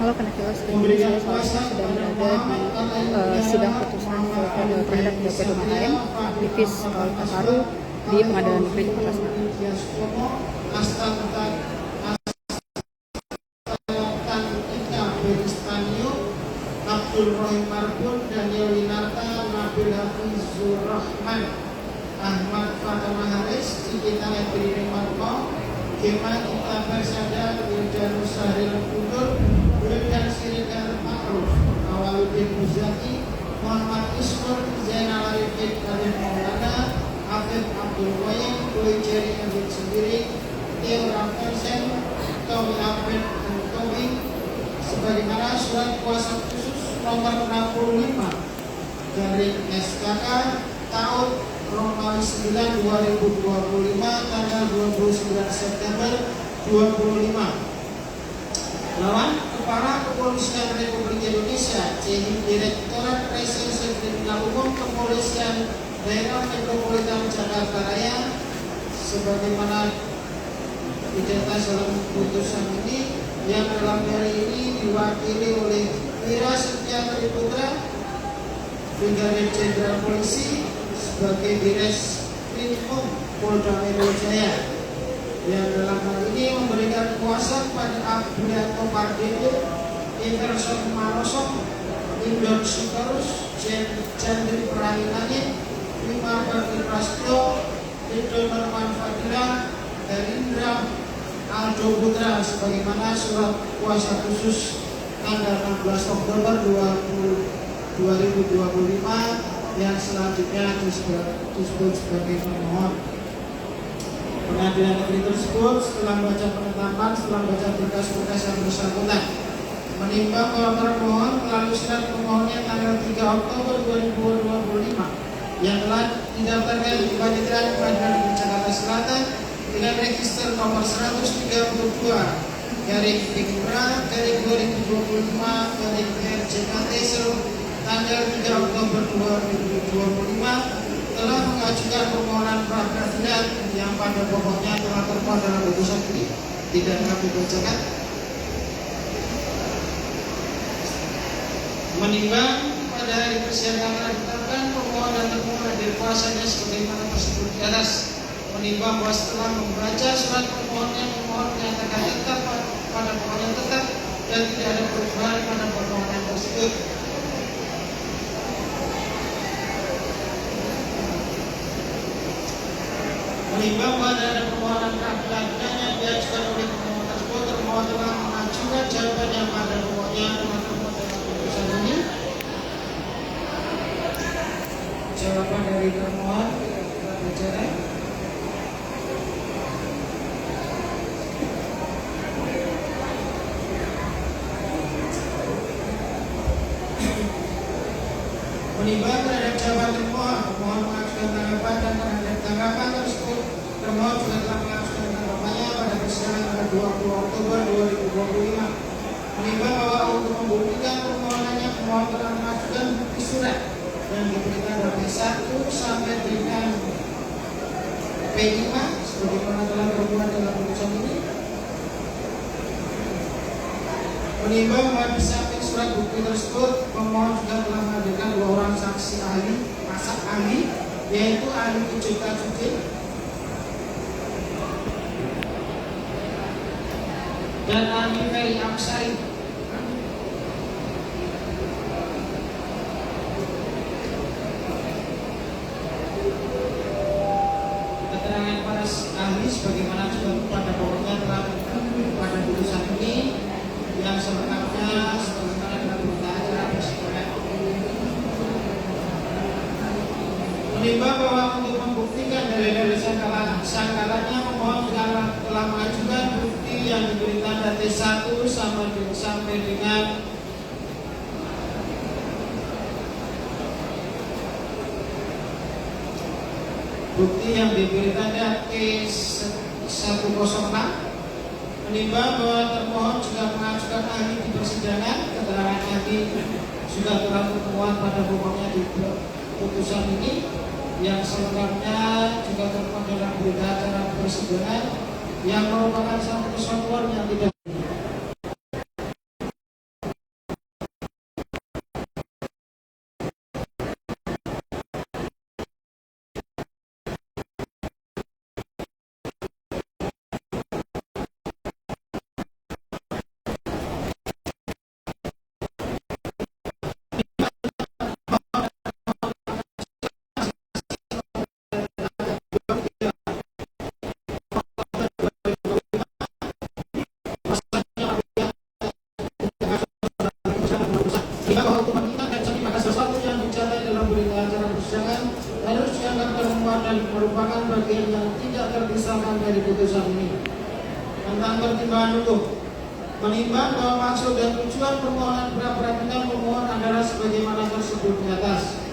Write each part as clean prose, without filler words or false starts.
Halo Penakilas, saya sedang berada di sidang putusan terhadap DP Rumah HM, aktivis Kota Paru di Pengadilan Negeri Jakarta Selatan. Abdul Rohim Marbun, Daniel Winarta, Nabil Hafizur Rahman, Ahmad Fatama Haris, Cikita Edwin Marko, Gema Ita Bersada, Wildan Sahil Kudur, Wildan Sirikar Ma'ruf, Awaludin Muzaki, Muhammad Ismur, Zainal Arifin Kadir Maulana, Afif Abdul Qayyim, Boy Jerry Abid Sendiri, Theo Rafaelsen, Tommy Ahmed dan Tommy, sebagaimana surat kuasa khusus nomor 65 dari SKK tahun Romawi 9 2025 tanggal 29 September 25. Lawan Kepala Kepolisian Republik Indonesia, Direktorat Reserse Kriminal Umum Kepolisian Daerah Metropolitan Jakarta Raya, sebagaimana identitas dalam putusan ini, yang dalam hari ini diwakili oleh Wira Setia Triputra, Brigadir Jenderal Polisi sebagai Dires Krimum Polda Metro Jaya, yang dalam hal ini memberikan kuasa kepada Abrianto Pardede, Inderson Manosong, Indon Sitorus, Jandri Prahinangit, Lima Bakti Prasetyo, Rido Norman Fadila, Herindra Aldo Putra, sebagaimana surat kuasa khusus tanggal 16 Oktober 2025 yang selanjutnya disebut sebagai pemohon. Pengadilan negeri tersebut setelah membaca penetapan, setelah membaca berkas-berkas yang bersangkutan, menimbang bahwa termohon melalui surat pemohonnya tanggal 3 Oktober 2025 yang telah didaftarkan di Panitiran Pengadilan Negeri Jakarta Selatan dengan register nomor 132 garing Dikra garing 2025 garing RJKT tanggal 3 Oktober 2025 telah mengajukan permohonan pra peradilan yang pada pokoknya telah termuat dalam putusan ini. Tidak kami bacakan. Menimbang pada hari persidangan telah ditetapkan pemohon dan termohon hadir kuasanya sebagaimana tersebut di atas. Menimbang bahwa setelah membaca surat permohonnya, pemohon menyatakan tetap pada pokoknya tetap dan tidak ada perubahan pada permohonan tersebut. Menimbang bahwa ada permohonan pra-peradilan yang diajukan oleh pemohon tersebut, termohon telah mengajukan jawaban yang pada pokoknya telah termuat dalam putusan ini. Jawaban dari termohon kita bicara. Menimbang terhadap jawaban termohon, pemohon mengajukan tanggapan dan terhadap tanggapan tersebut, termohon juga telah mengajukan tanggapannya pada persidangan pada 20 Oktober 2025. Menimbang bahwa untuk membuktikan permohonannya, pemohon telah mengajukan bukti surat yang diberikan dari 1 sampai dengan P5 sebagaimana telah termuat dalam putusan ini. Menimbang bahwa di samping surat bukti tersebut, pemohon juga telah menghadirkan 2 orang saksi ahli, masak ahli, yaitu ahli Ujita Judin dan ahli Ferry Amsari. Keterangan para ahli sebagaimana juga pada pokoknya telah pada putusan ini yang selengkapnya sebagaimana dalam berita acara persidangan. Menimbang bahwa untuk membuktikan dari sangkalannya, pemohon telah mengajukan bukti yang diberikan dari 1 sampai dengan bukti yang diberikan dari K106. Menimbang bahwa termohon juga mengajukan ahli di persidangan, keterangan ahli sudah telah termuat pada pokoknya di putusan ini, yang selengkapnya juga termuat dalam berita acara persidangan yang merupakan satu kesatuan yang tidak maksud dan tujuan permohonan pra peradilan pemohon adalah sebagaimana tersebut di atas.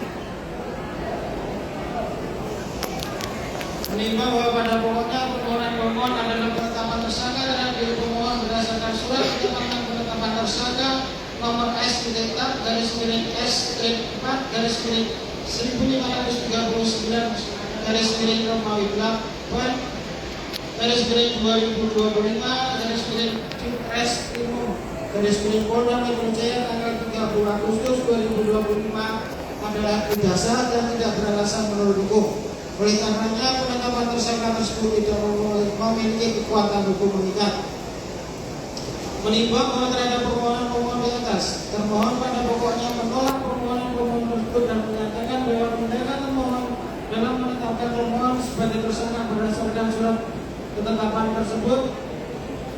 Menimbang bahwa pada pokoknya permohonan pemohon adalah penetapan tersangka terhadap diri pemohon berdasarkan surat keterangan penetapan tersangka nomor S-4/15/2025/Polda Metro Jaya tanggal 30 Agustus 2025 adalah tidak sah dan tidak beralasan menurut hukum. Oleh karenanya penetapan tersangka tersebut tidak memiliki kekuatan hukum mengikat. Menimbang bahwa terhadap permohonan pemohon di atas, termohon pada pokoknya menolak permohonan pemohon tersebut dan menyatakan bahwa tindakan termohon dalam menetapkan pemohon sebagai tersangka berdasarkan surat ketetapan tersebut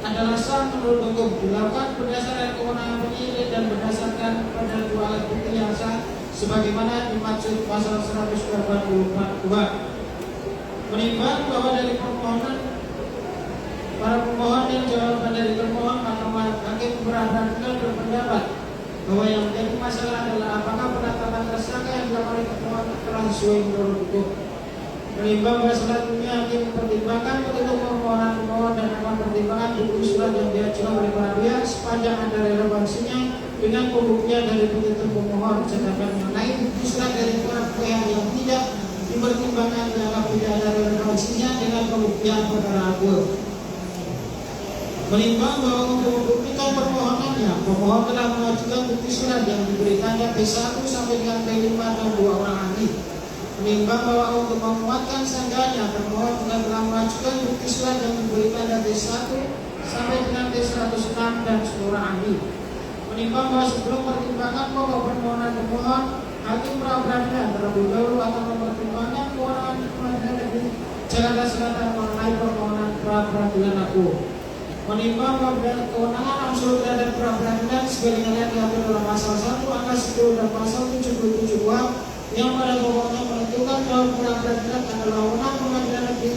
adalah sah menurut hukum, dilakukan berdasarkan kewenangan penyidik dan berdasarkan pada dua alat bukti yang sah sebagaimana dimaksud pasal 184(2). Menimbang bahwa dari permohonan para pemohon dan jawaban dari termohon, maka hakim peradilan berpendapat bahwa yang menjadi masalah adalah apakah penetapan tersangka yang dilakukan oleh termohon telah sesuai menurut hukum. Menimbang bahwa selanjutnya hakim mempertimbangkan petitum permohonan pemohon dan akan pertimbangan bukti surat yang diajukan oleh para pihak sepanjang ada relevansinya dengan pembuktian dari petitum pemohon, sedangkan mengenai bukti surat dari para pihak yang tidak dipertimbangkan dianggap tidak ada relevansinya dengan pembuktian perkara akul. Menimbang bahwa untuk membuktikan permohonannya, pemohon telah mengajukan bukti surat yang diberikannya B1 sampai dengan B5 dan 2 orang ahli. Menimbang bahwa untuk menguatkan sanggahannya, termohon juga telah mengajukan bukti surat yang diberikannya B1 sampai dengan B106 dan 10 orang ahli. Menimbang bahwa sebelum pertimbangan pokok permohonan pemohon, hakim pra peradilan terlebih dahulu akan mempertimbangkan kewenangan Pengadilan Negeri Jakarta Selatan mengenai permohonan pra peradilan aku. Menimbang bahwa kewenangan unsur terhadap pra peradilan sebagaimana diatur dalam pasal 1 angka 10 dan pasal 77 yang pada pokoknya menentukan bahwa pra peradilan adalah wewenang Pengadilan Negeri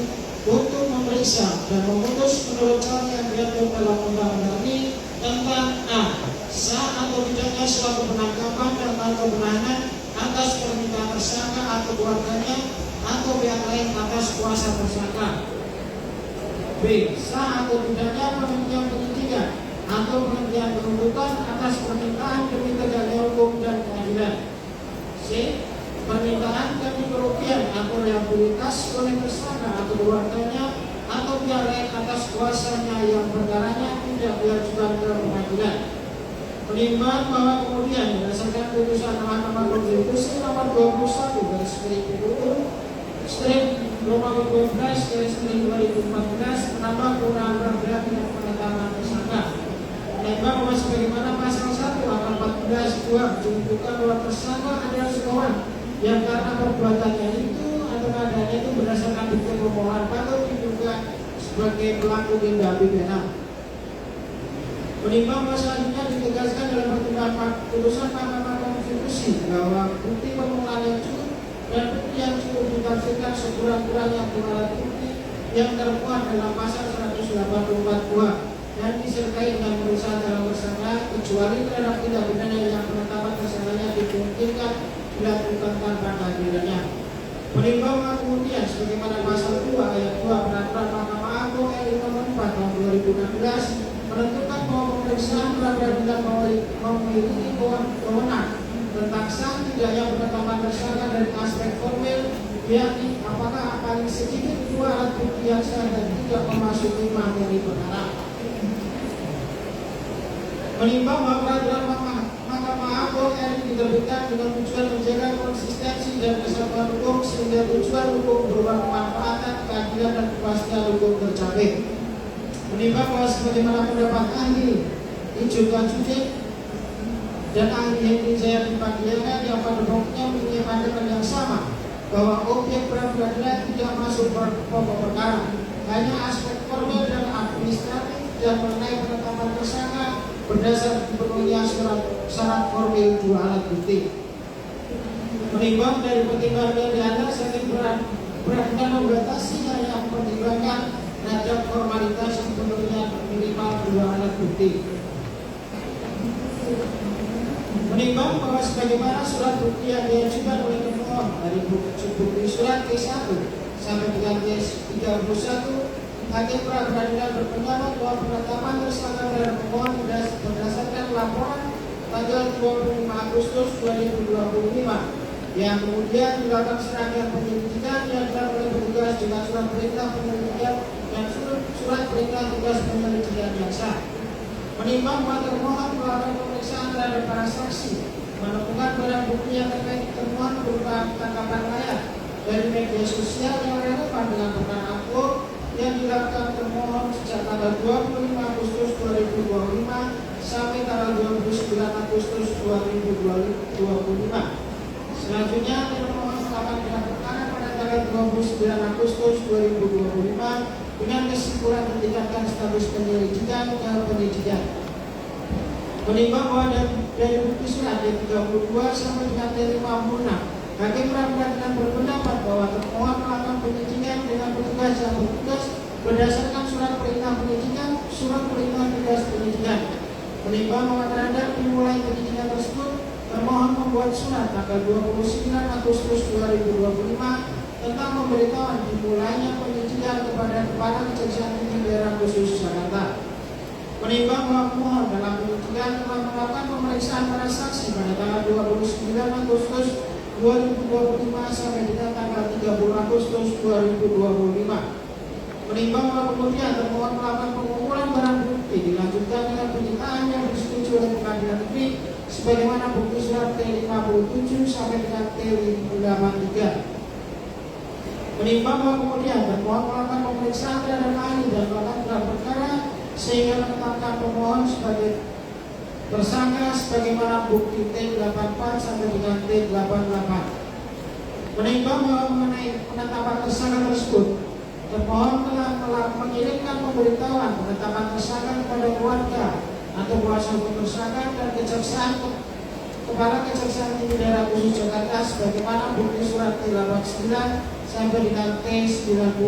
untuk memeriksa dan memutus menurut cara yang diatur dalam undang-undang ini tentang a. sah atau tidaknya suatu penangkapan dan atau penahanan atas permintaan tersangka atau keluarganya atau pihak lain atas kuasa tersangka. B. Sah atau tidaknya penghentian penyidikan atau penghentian penuntutan atas permintaan demi tegaknya hukum dan keadilan. C. Permintaan demi kerugian atau rehabilitas oleh tersangka atau keluarganya atau pihak lain atas kuasanya yang perkaranya tidak diajukan ke pengadilan. Menimbang bahwa kemudian berdasarkan putusan Mahkamah Konstitusi nomor 21 garis miring strip Romawi 12/2014 menambah kewenangan pra dengan penetapan tersangka. Menimbang bahwa sebagaimana pasal 1 angka 14(2) menunjukkan bahwa tersangka adalah seorang yang karena perbuatannya itu atau keadaannya itu berdasarkan bukti pemohon patut diduga sebagai pelaku tindak pidana. Menimbang bahwa selanjutnya ditegaskan dalam pertimbangan putusan Mahkamah Konstitusi bahwa bukti permulaan yang cukup dan bukti yang cukup ditafsirkan sekurang-kurangnya alat bukti yang termuat dalam pasal 184(2) dan disertai dengan pemeriksaan dalam tersangka kecuali terhadap tindak pidana yang penetapan tersangkanya dimungkinkan dilakukan tanpa kehadirannya. Menimbang bahwa kemudian sebagaimana pasal 2 ayat 2 Peraturan Mahkamah Agung RI Nomor 4 Tahun 2016 menentukan bahwa pemeriksaan pra peradilan memiliki kewenangan tentang sah tidaknya penetapan tersangka dari aspek formil, yakni apakah paling sedikit dua alat bukti yang sah dan tidak memasuki materi perkara. Menimbang bahwa peraturan Mahkamah Agung RI diterbitkan dengan tujuan menjaga konsistensi dan kesatuan hukum sehingga tujuan hukum berupa kemanfaatan, keadilan dan kepastian hukum tercapai. Menimbang bahwa sebagaimana pendapat ahli Ijukan Judik dan ahli Henry Jaya Dipagiakan yang pada pokoknya mempunyai pandangan yang sama bahwa objek pra peradilan tidak masuk pokok perkara, hanya aspek formil dan administratif dan mengenai penetapan tersangka berdasar dipenuhinya syarat formil dua alat bukti. Menimbang dari pertimbangan di atas, hakim peradilan membatasi hanya mempertimbangkan terhadap formalitas yang dipenuhinya minimal dua alat bukti. Menimbang bahwa sebagaimana surat bukti yang diajukan oleh pemohon dari bukti surat T1 sampai dengan T31, hakim pra peradilan berpendapat bahwa penetapan tersangka terhadap pemohon berdasarkan laporan tanggal 25 Agustus 2025 yang kemudian dilakukan serangkaian penyelidikan yang dilakukan oleh petugas dengan surat perintah penyelidikan dan surat perintah tugas penyelidikan yang sah. Menimbang bahwa termohon melakukan pemeriksaan terhadap para saksi, menemukan barang bukti yang terkait termohon berupa tangkapan layar dari media sosial yang relevan dengan perkara aku yang dilakukan termohon sejak tanggal 25 Agustus 2025 sampai tanggal 29 Agustus 2025. Selanjutnya termohon melakukan gelar perkara pada tanggal 29 Agustus 2025 dengan kesimpulan meningkatkan status penyelidikan ke penyidikan. Menimbang bahwa dari bukti surat D32 sampai dengan D56, hakim pra peradilan berpendapat bahwa termohon melakukan penyidikan dengan petugas yang bertugas berdasarkan surat perintah penyidikan, surat perintah tugas penyidikan. Menimbang bahwa terhadap dimulai penyidikan tersebut, termohon membuat surat tanggal 29 Agustus 2025 tentang pemberitahuan dimulainya penyidikan kepada Kepala Kejaksaan Tinggi Daerah Khusus Jakarta. Menimbang bahwa pemohon dalam penyidikan telah melakukan pemeriksaan para saksi pada tanggal 29 Agustus 2025 sampai dengan tanggal 30 Agustus 2025. Menimbang bahwa kemudian termohon melakukan pengumpulan barang bukti dilanjutkan dengan penyitaan yang disetujui oleh Pengadilan Negeri sebagaimana bukti surat T57 sampai dengan T83. Menimbang bahwa kemudian termohon melakukan pemeriksaan terhadap ahli dan melakukan gelar perkara sehingga menetapkan pemohon sebagai tersangka sebagaimana bukti T84 sampai dengan T88. Menimbang bahwa mengenai penetapan tersangka tersebut, termohon telah mengirimkan pemberitahuan penetapan tersangka kepada keluarga atau kuasa hukum tersangka dan kejaksaan Kepala Kejaksaan Tinggi Daerah Khusus Jakarta sebagaimana bukti surat T89 sampai dengan T90.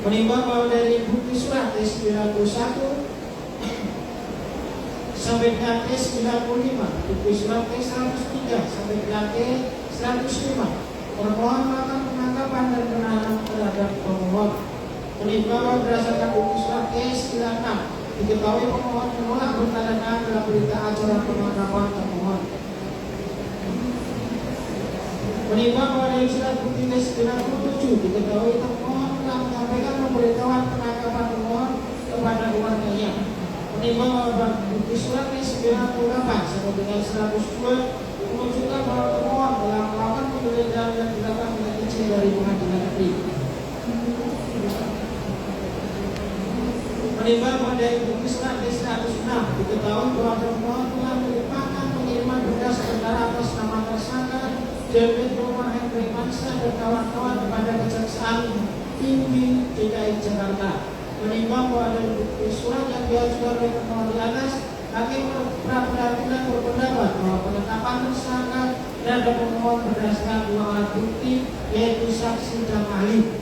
Menimbang bahwa dari bukti surat T91 sampai dengan T95, bukti surat T103 sampai dengan T105, termohon melakukan penangkapan dan penahanan terhadap pemohon. Menimbang bahwa berdasarkan bukti surat T96 diketahui pemohon menolak bertanda tangan dalam berita acara penangkapan termohon. Menimbang bahwa dari surat bukti T97 diketahui termohon telah menyampaikan pemberitahuan penangkapan pemohon kepada keluarganya. Menimbang bahwa bukti surat T98 sampai dengan 102 menunjukkan bahwa termohon telah melakukan penggeledahan yang dilakukan dengan izin dari Pengadilan Negeri. Menimbang bahwa dari bukti surat T106 diketahui bahwa termohon telah melimpahkan pengiriman berkas perkara atas nama tersangka David Umar Hendrik Mansyah dan kawan-kawan kepada Kejaksaan Tinggi DKI Jakarta. Menimbang bahwa dari bukti surat yang diajukan oleh pemohon di atas, hakim pra peradilan berpendapat bahwa penetapan tersangka terhadap pemohon berdasarkan dua alat bukti yaitu saksi dan ahli.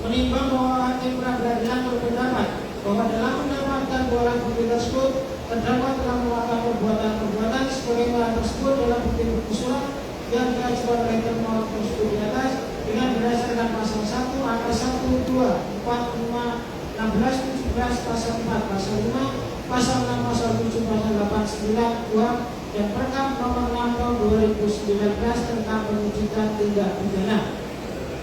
Menimbang bahwa hakim pra peradilan berpendapat bahwa dalam mendapatkan dua alat bukti tersebut terdakwa telah melakukan perbuatan-perbuatan sebagaimana tersebut dalam bukti-bukti surat yang diajukan oleh termohon tersebut di atas dengan berdasarkan pasal 1, angka 1, 2, 4, 5, 16, 17, pasal 4, pasal 5, pasal 6, pasal 7, pasal 8, 9, 2 dan Perkap nomor 6 tahun 2019 tentang penyidikan tindak pidana.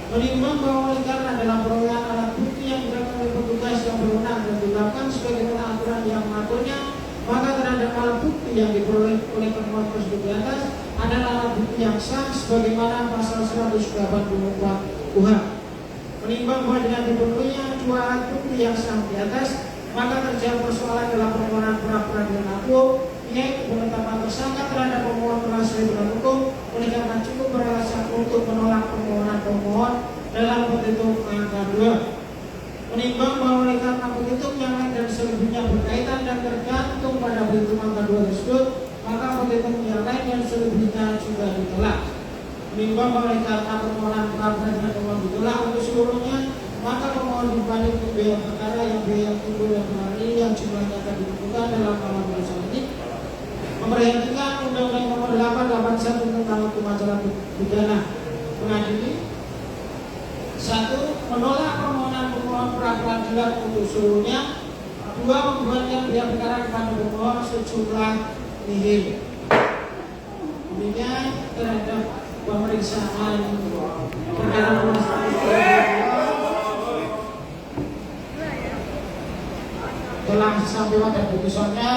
Menimbang bahwa oleh karena dalam perolehan alat bukti yang dilakukan oleh petugas yang berwenang dan dilakukan sebagaimana aturan yang mengaturnya, maka terhadap alat bukti yang diperoleh oleh termohon tersebut di atas adalah alat bukti yang sah sebagaimana pasal 184 KUHP. Menimbang bahwa dengan dipenuhinya dua alat bukti yang sah di atas, maka terjadi persoalan dalam permohonan pra peradilan aku, yaitu penetapan tersangka terhadap pemohon telah sesuai dengan hukum, oleh karena cukup beralasan untuk menolak permohonan pemohon dalam petitum angka 2. Menimbang bahwa oleh karena petitum yang lain dan selebihnya berkaitan dan tergantung pada petitum angka 2 tersebut, maka petitum yang lain dan selebihnya juga ditolak. Menimbang bahwa oleh karena permohonan pra peradilan pemohon ditolak untuk seluruhnya, maka pemohon dibanding biaya perkara yang biaya yang timbul dan hari yang jumlahnya akan ditentukan dalam halaman ini memperhatikan pidana mengadili. 1. Menolak permohonan pemohon pra peradilan untuk seluruhnya. 2. Membuatkan biaya perkara kepada pemohon sejumlah nihil. Demikian terhadap pemeriksaan perkara nomor 132 telah sampai pada putusannya.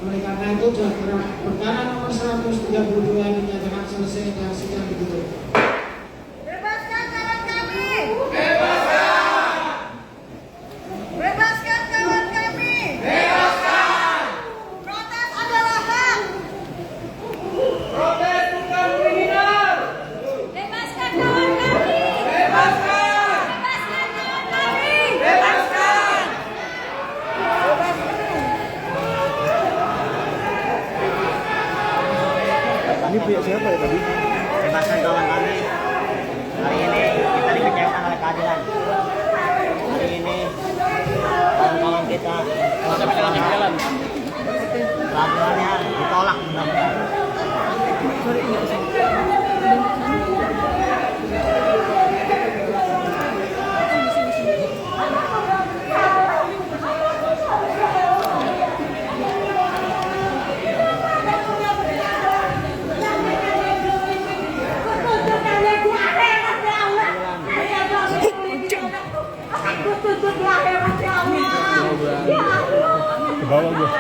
Oleh karena itu perkara nomor 132 dinyatakan selesai dan sidang ditutup. Bebaskan kawan kami. Bebaskan. Bebaskan kawan kami. Bebaskan. Protes adalah hak. Protes bukan kriminal. Bebaskan kawan kami. Bebaskan. Bebaskan kawan kami. Bebaskan. Ini punya siapa ya tadi? Bebaskan kawan kami. Hari ini kita dikecewakan oleh keadilan. Hari ini kawan-kawan kita peradilannya ditolak benar-benar. Ke bawah gue.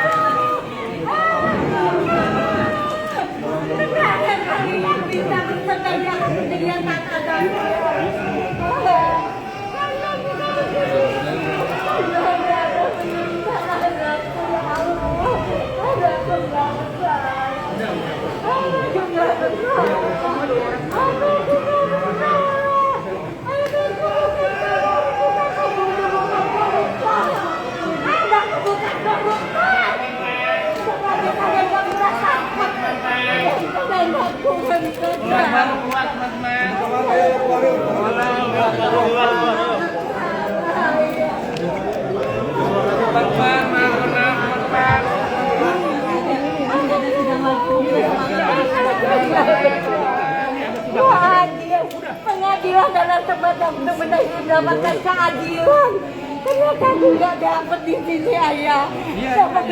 Pengadilan adalah tempat yang benar-benar mendapatkan keadilan. Ternyata aku nggak dapat di sini, ayah. Dapat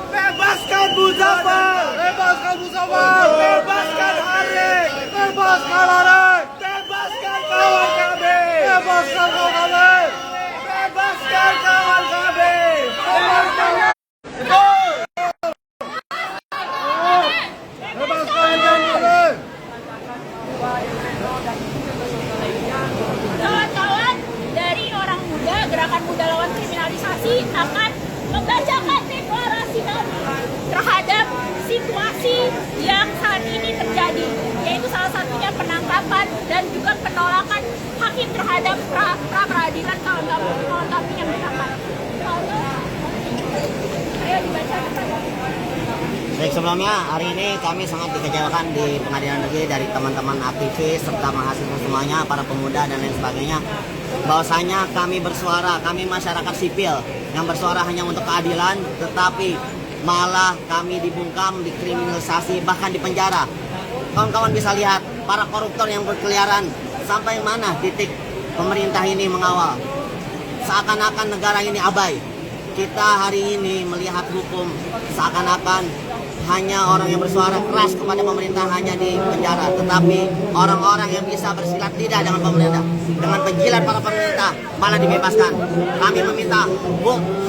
Bebaskan Muzaffar! Bebaskan Muzaffar! Bebaskan Arif! Bebaskan Arif! Bebaskan kawan kami! Bebaskan kawan kami! Bebaskan kawan kami! Bebaskan Kawan-kawan dari orang muda, Gerakan Muda Lawan Kriminalisasi akan membacakan deklarasi kami terhadap situasi yang saat ini terjadi, yaitu salah satunya penangkapan dan juga penolakan hakim terhadap pra peradilan kawan kami yang ditangkap. Ayo dibacakan. Baik, sebelumnya hari ini kami sangat dikecewakan di Pengadilan Negeri dari teman-teman aktivis serta mahasiswa semuanya, para pemuda dan lain sebagainya, bahwasanya kami bersuara, kami masyarakat sipil yang bersuara hanya untuk keadilan, tetapi malah kami dibungkam, dikriminalisasi, bahkan dipenjara. Kawan-kawan bisa lihat para koruptor yang berkeliaran, sampai mana titik pemerintah ini mengawal. Seakan-akan negara ini abai. Kita hari ini melihat hukum seakan-akan hanya orang yang bersuara keras kepada pemerintah hanya di penjara, tetapi orang-orang yang bisa bersilat lidah dengan pemerintah, dengan penjilat para pemerintah, malah dibebaskan. Kami meminta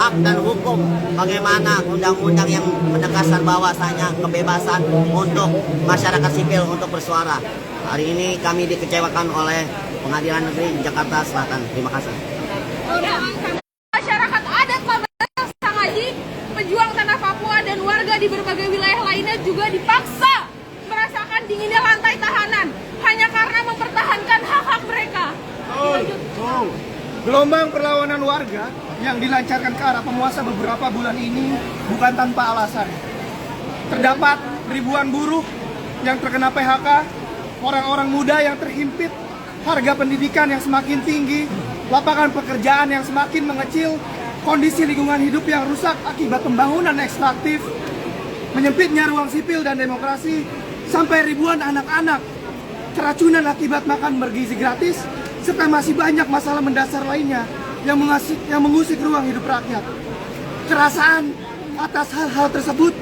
hak dan hukum, bagaimana undang-undang yang menegaskan bahwasanya kebebasan untuk masyarakat sipil untuk bersuara. Hari ini kami dikecewakan oleh Pengadilan Negeri Jakarta Selatan. Terima kasih. Masyarakat adat Pabelal Sangaji, pejuang tanah Papua dan warga di berbagai wilayah lainnya juga dipaksa merasakan dinginnya lantai tahanan hanya karena mempertahankan hak-hak mereka. Gelombang perlawanan warga yang dilancarkan ke arah penguasa beberapa bulan ini bukan tanpa alasan. Terdapat ribuan buruh yang terkena PHK, orang-orang muda yang terhimpit, harga pendidikan yang semakin tinggi, lapangan pekerjaan yang semakin mengecil, kondisi lingkungan hidup yang rusak akibat pembangunan ekstraktif, menyempitnya ruang sipil dan demokrasi, sampai ribuan anak-anak keracunan akibat makan bergizi gratis, serta masih banyak masalah mendasar lainnya yang mengusik ruang hidup rakyat. Kerasaan atas hal-hal tersebut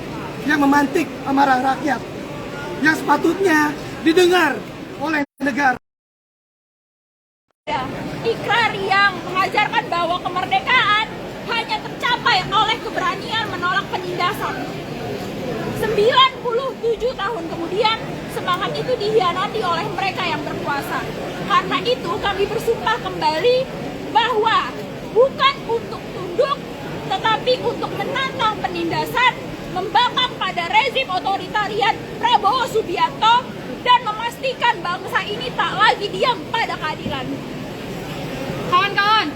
yang memantik amarah rakyat, yang sepatutnya didengar oleh negara. Ikrar yang mengajarkan bahwa kemerdekaan hanya tercapai oleh keberanian menolak penindasan. 97 tahun kemudian, semangat itu dihianati oleh mereka yang berkuasa. Karena itu kami bersumpah kembali bahwa bukan untuk tunduk, tetapi untuk menantang penindasan, membangkang pada rezim otoritarian Prabowo Subianto, dan memastikan bangsa ini tak lagi diam pada keadilan. Kawan-kawan,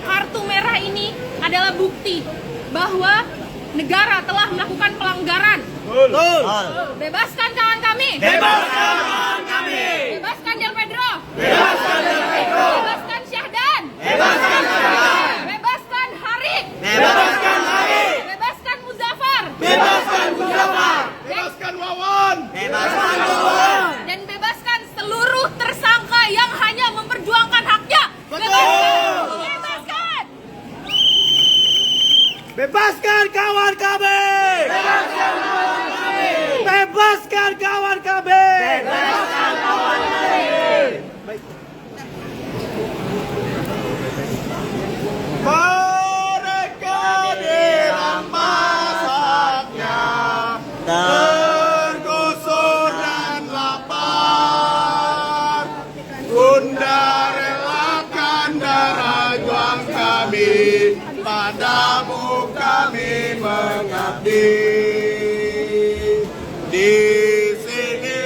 kartu merah ini adalah bukti bahwa negara telah melakukan pelanggaran. Betul. Bebaskan kawan kami. Bebaskan kawan kami. Bebaskan Del Pedro. Bebaskan Del Pedro. Bebaskan Syahdan. Bebaskan Syahdan. Bebaskan Harik. Bebaskan Harik. Bebaskan Muzaffar. Bebaskan Muzaffar. Bebaskan Wawan. Bebaskan Wawan. Dan bebaskan seluruh tersangka yang hanya memperjuangkan haknya. Betul. Bebaskan. Bebaskan kawan kami. Bebaskan kawan kami. Bebaskan kawan kami. Bebaskan kawan kami. Mereka dirampas haknya, tergusur dan lapar. Bunda relakan darah juang kami, padamu kami mengabdi. Di sini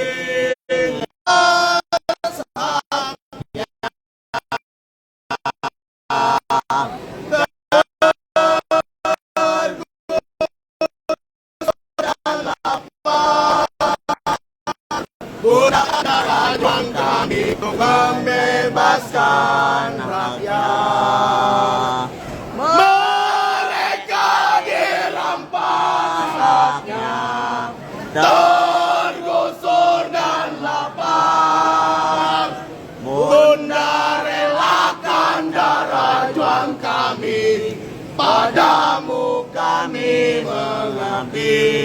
Bunda darah juang kami untuk membebaskan rakyat. Mereka dirampas haknya, tergusur dan lapar. Bunda relakan darah juang kami, padamu kami mengabdi.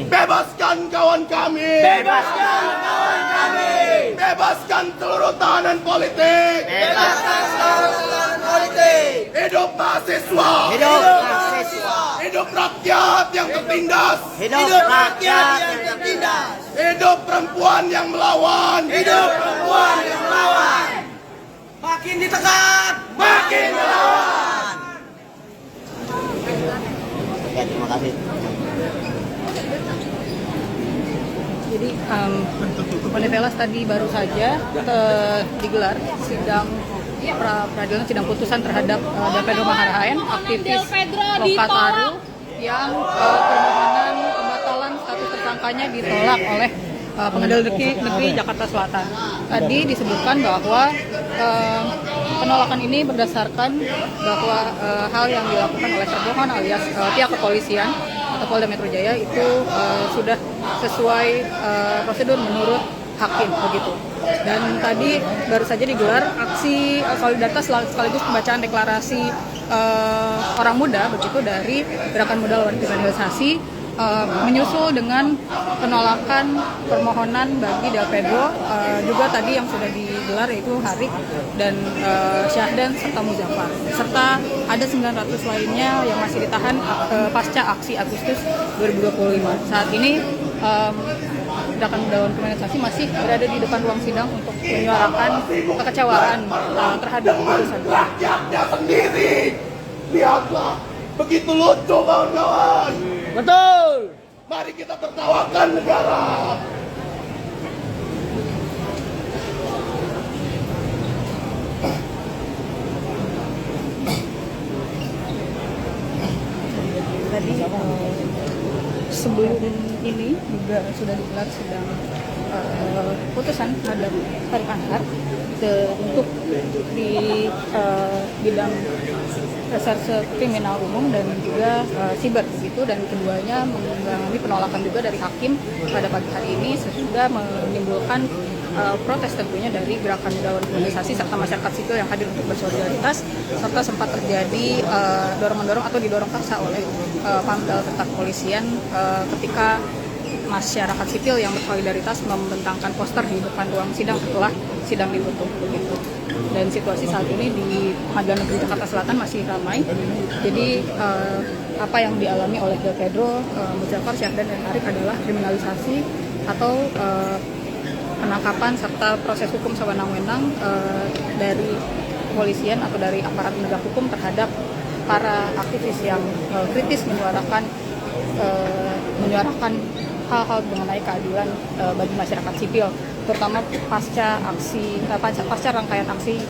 Bebaskan kawan kami. Bebaskan kawan kami. Bebaskan seluruh tahanan politik. Bebaskan seluruh tahanan politik. Hidup mahasiswa. Hidup mahasiswa. Hidup rakyat yang tertindas. Hidup rakyat yang tertindas. Hidup perempuan yang melawan. Hidup perempuan yang melawan. Makin ditekan, makin melawan. Oke, terima kasih. Jadi Penepelas tadi baru saja digelar sidang peradilan sidang putusan terhadap Del Pedro Maharahen, aktivis Del Pedro Lokataru yang permohonan pembatalan status tersangkanya ditolak oleh Pengadilan Negeri Jakarta Selatan. Tadi disebutkan bahwa penolakan ini berdasarkan bahwa hal yang dilakukan oleh termohon alias pihak kepolisian atau Polda Metro Jaya itu sudah sesuai prosedur menurut hakim begitu. Dan tadi baru saja digelar aksi solidaritas sekaligus pembacaan deklarasi orang muda begitu dari Gerakan Muda Lawan Kriminalisasi, menyusul dengan penolakan permohonan bagi Del Pedro, juga tadi yang sudah digelar yaitu Harik dan Syahdan serta Muzaffar, serta ada 900 lainnya yang masih ditahan pasca aksi Agustus 2025. Saat ini Gerakan Muda Lawan Kriminalisasi masih berada di depan ruang sidang untuk menyuarakan kekecewaan terhadap putusan. Rakyatnya sendiri. Lihatlah, begitu lucu kawan-kawan. Betul. Mari kita tertawakan negara. ini juga sudah digelar sidang putusan terhadap Tarik Anhar untuk di bidang reserse kriminal umum dan juga siber begitu, dan keduanya mengalami penolakan juga dari hakim pada pagi hari ini sehingga menimbulkan protes tentunya dari gerakan relawan organisasi serta masyarakat sipil yang hadir untuk bersolidaritas, serta sempat terjadi dorong-mendorong atau didorong paksa oleh Pamdal serta kepolisian ketika masyarakat sipil yang bersolidaritas membentangkan poster di depan ruang sidang setelah sidang ditutup begitu. Dan situasi saat ini di Pengadilan Negeri Jakarta Selatan masih ramai. Jadi apa yang dialami oleh Del Pedro, Muzaffar, Syahdan dan Arif adalah kriminalisasi atau penangkapan serta proses hukum sewenang-wenang dari kepolisian atau dari aparat penegak hukum terhadap para aktivis yang kritis menyuarakan hal-hal mengenai keadilan bagi masyarakat sipil, terutama pasca rangkaian aksi